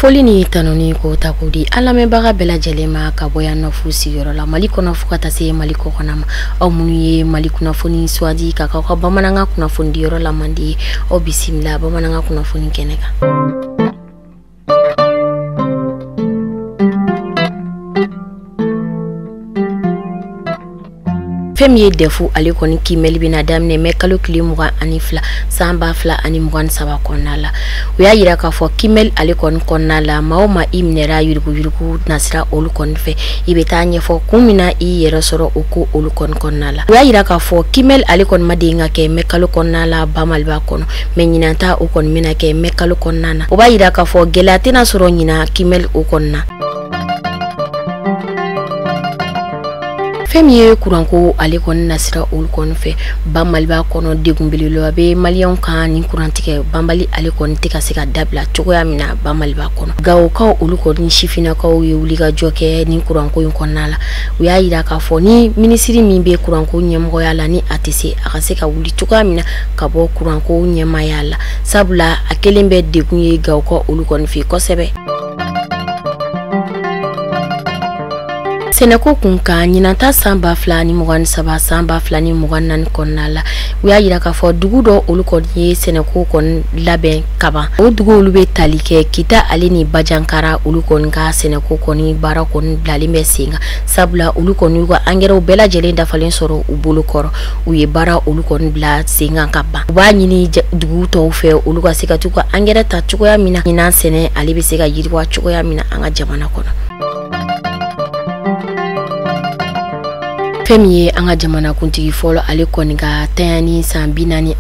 Foli ni tanoni ko takudi alamɛbaga bɛɛ lajɛlen ma ka bɔ yan nɔ fu sigiyɔrɔ la Mali kɔnɔ fo ka taa se Mali kɔkɔna ma. Aw minnu ye Mali kunnafoni suwadi ka k'aw ka bamanankan kunnafoni diyɔrɔ la man di aw bisimila bamanankan kunnafoni kɛnɛ kan. Fɛn ye defu ale kɔni kimɛli bɛna daminɛ mɛ kalo tile 22 san 2023 kɔnɔna la. U y'a yira k'a fɔ kimɛli ale kɔni kɔnɔna la maa o maa i minɛra yuruguyurugu nasira olu kɔni fɛ i bɛ taa ɲɛfɔ kun min na i yɛrɛ sɔrɔ o ko olu kɔni kɔnɔna la. U y'a yira k'a fɔ kimɛli ale kɔni ma den ka kɛ mɛ kalo kɔnɔna la ba Maliba kɔnɔ mɛ ɲinan ta o kɔni bɛna kɛ mɛ kalo kɔnɔna na. O b'a yira k'a fɔ gɛlɛya tɛna sɔrɔ ɲinan kimɛli o kɔnɔna. Fɛn ye kuranko ale kɔni nasira olu kɔni fɛ ba Maliba kɔnɔ degun belebeleba bɛ maliyɛnw kan ni kurantigɛ banbali ale kɔni tɛ ka se ka dabila cogoya min na ba Maliba kɔnɔ. Gawokaw olu kɔni sifinnakaw ye wulikajɔ kɛ ni kuranko in kɔnɔna la. U y'a yira k'a fɔ ni minisiri min bɛ kuranko ɲɛmɔgɔya la ni a tɛ se a ka se ka wuli cogoya min na ka bɔ kuranko ɲɛmaaya la sabula a kelen bɛ degun ye gawokaw olu kɔni fɛ kosɛbɛ. Sɛnɛko kun kan ɲinanta san 2023 san 2024 kɔnɔna la u y'a yira k'a fɔ dugu dɔ olu kɔni ye sɛnɛko kɔni labɛn kaban. O dugu olu bɛ tali kɛ Kita ale ni Bajankara olu kɔni ka sɛnɛko kɔni baara kɔni bilalen bɛ sen kan sabula olu kɔni y'u ka angɛrɛw bɛɛ lajɛlen dafalen sɔrɔ u bolo kɔrɔ u ye baara olu kɔni bila sen kan ka ban. U b'a ɲini dugu tɔw fɛ olu ka se ka t'u ka angɛrɛ ta cogoya min na ɲinan sɛnɛ ale bɛ se ka yiriwa cogoya min na an ka jamana kɔnɔ. Fɛn ye an ka jamana kuntigi fɔlɔ ale kɔni ka tayani san 46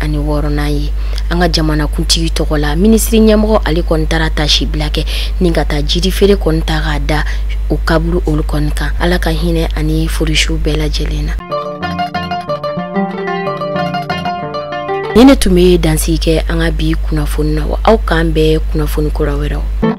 ye an ka jamana kuntigi tɔgɔ la minisiri ɲɛmɔgɔ ale kɔni taara taasi bila kɛ ni ka taa jiri feere kɔni ta ka da o kaburu olu kɔni kan Ala ka hinɛ ani furushiw bɛɛ lajɛlen na. Ni ne tun bɛ dansigi kɛ an ka bi kunnafoni na wa aw kan bɛɛ kunnafoni kura wɛrɛw.